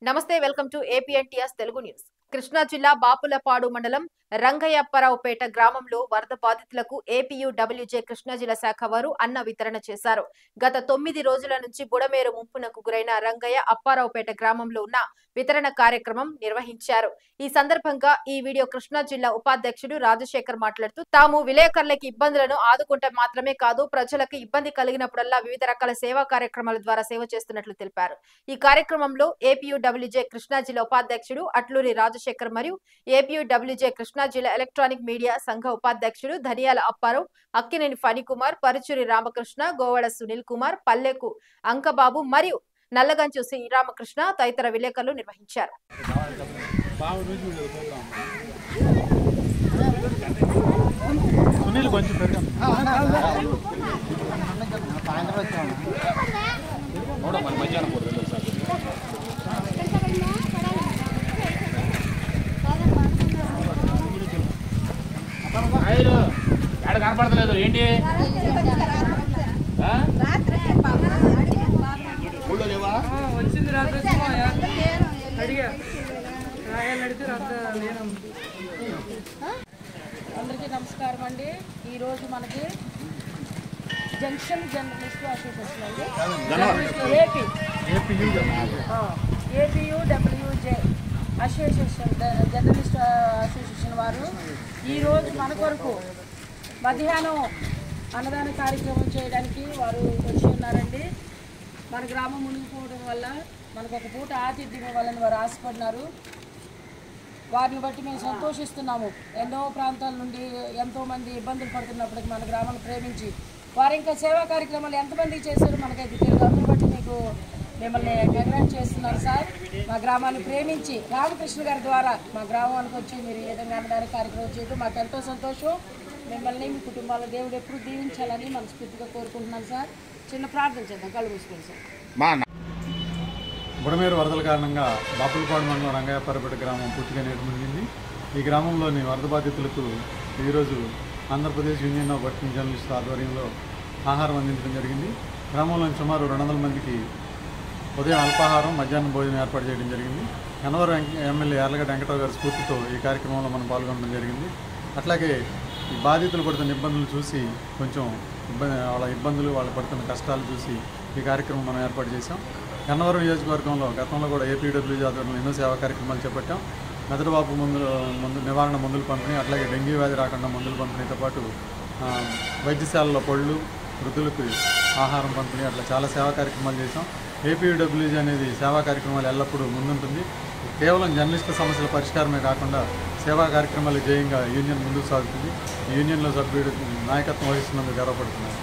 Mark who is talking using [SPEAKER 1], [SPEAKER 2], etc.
[SPEAKER 1] నమస్తే welcome to APNTS Telugu news. Krishna జిల్లా బాపులపాడు మండలం రంగయ్యప్పరావుపేట గ్రామంలో వరద బాధితులకు ఏపీయూడబ్ల్యూజే కృష్ణా జిల్లా శాఖ వారు అన్న వితరణ చేశారు. గత 9 రోజుల నుంచి బుడమేరు ముంపునకు గురైన రంగయ్య అప్పారావుపేట గ్రామంలో ఉన్న వితరణ కార్యక్రమం నిర్వహించారు. ఈ సందర్భంగా ఈ వీడియో కృష్ణా జిల్లా ఉపాధ్యక్షుడు రాజశేఖర్ మాట్లాడుతూ తాము విలేకరులకి ఇబ్బందులను ఆదుకుంటే మాత్రమే కాదు ప్రజలకు ఇబ్బంది కలిగినప్పుడల్లా వివిధ రకాల సేవా కార్యక్రమాల ద్వారా సేవ చేస్తున్నట్లు తెలిపారు. ఈ కార్యక్రమంలో ఏపీయూడబ్ల్యూజే కృష్ణా జిల్లా ఉపాధ్యక్షుడు అట్లూరి రాజశేఖర్ మరియు ఏపీయూడబ్ల్యూజే కృష్ణా జిల్లా ఎలక్ట్రానిక్ మీడియా సంఘ ఉపాధ్యక్షుడు ధనియాల అప్పారావు, అక్కినేని ఫణికుమార్, పరుచూరి రామకృష్ణ, గోవాడ సునీల్ కుమార్, పల్లెకు అంకబాబు మరియు నల్లగంచు శ్రీరామకృష్ణ తదితర విలేకరులు నిర్వహించారు.
[SPEAKER 2] కనపడతలేదు ఏంటి
[SPEAKER 3] వచ్చింది రాత్రి అడిగా రాయాలడితే అందరికీ నమస్కారం అండి. ఈరోజు మనకి జంక్షన్ జర్నలిస్ట్ అసోసియేషన్ అండి ఏపీయూడబ్ల్యూజే అసోసియేషన్ జర్నలిస్ట్ అసోసియేషన్ వారు ఈరోజు మన కొరకు మధ్యాహ్నం అన్నదాన కార్యక్రమం చేయడానికి వారు వచ్చి ఉన్నారండి. మన గ్రామం మునిగిపోవడం వల్ల మనకు ఒక పూట ఆతిథ్యం ఇవ్వాలని వారు ఆశపడినారు. వారిని బట్టి మేము సంతోషిస్తున్నాము. ఎన్నో ప్రాంతాల నుండి ఎంతోమంది ఇబ్బందులు పడుతున్నప్పటికీ మన గ్రామాన్ని ప్రేమించి వారు ఇంకా సేవా కార్యక్రమాలు ఎంతమందికి చేశారో మనకైతే తెలియదు. అందుని బట్టి మీకు మిమ్మల్ని కంగ్రాట్ చేస్తున్నాను సార్. మా గ్రామాన్ని ప్రేమించి రామకృష్ణ గారి ద్వారా మా గ్రామానికి వచ్చి మీరు ఈ విధంగా అన్నదాన కార్యక్రమం చేయడం మాకు ఎంతో సంతోషం. మిమ్మల్ని మీ కుటుంబాల దేవుడు ఎప్పుడు దీవించాలని మనస్ఫూర్తిగా కోరుకుంటున్నాను సార్. చిన్న ప్రార్థన చేద్దాం, కళ్ళు మూసుకోండి సార్.
[SPEAKER 4] బుడమేరు వరదల కారణంగా బాపులపాడు మండలం రంగయ్యప్పరావుపేట గ్రామం పూర్తిగా నీట మునిగింది. ఈ గ్రామంలోని వరద బాధితులకు ఈరోజు Andhra Pradesh union of working journalist ఆధ్వర్యంలో ఆహారం అందించడం జరిగింది. గ్రామంలోని సుమారు 200 మందికి ఉదయం అల్పాహారం, మధ్యాహ్నం భోజనం ఏర్పాటు చేయడం జరిగింది. గన్నవరం ఎమ్మెల్యే యార్లగడ్డ వెంకటరావు గారి స్ఫూర్తితో ఈ కార్యక్రమంలో మనం పాల్గొనడం జరిగింది. అట్లాగే ఈ బాధితులు పడుతున్న ఇబ్బందులు చూసి కొంచెం వాళ్ళ ఇబ్బందులు, వాళ్ళు పడుతున్న కష్టాలు చూసి ఈ కార్యక్రమం మనం ఏర్పాటు చేశాం. గన్నవరం నియోజకవర్గంలో గతంలో కూడా ఏపీడబ్ల్యూజే ఆధ్వర్యంలో ఎన్నో సేవా కార్యక్రమాలు చేపట్టాం. మెదడువాపు మందు నివారణ మందులు పంపిణీ, అట్లాగే డెంగ్యూ వ్యాధి రాకుండా మందులు పంపిణీతో పాటు వైద్యశాలలో పళ్ళు, వృద్ధులకు ఆహారం పంపిణీ, అట్లా చాలా సేవా కార్యక్రమాలు చేసాం. ఏపీడబ్ల్యూజే అనేది సేవా కార్యక్రమాలు ఎల్లప్పుడూ ముందుంటుంది. కేవలం జర్నలిస్టుల సమస్యల పరిష్కారమే కాకుండా సేవా కార్యక్రమాలు జయంగా యూనియన్ ముందుకు సాగుతుంది. యూనియన్లో సభ్యుడు నాయకత్వం వహిస్తున్నందుకు గర్వపడుతున్నాను.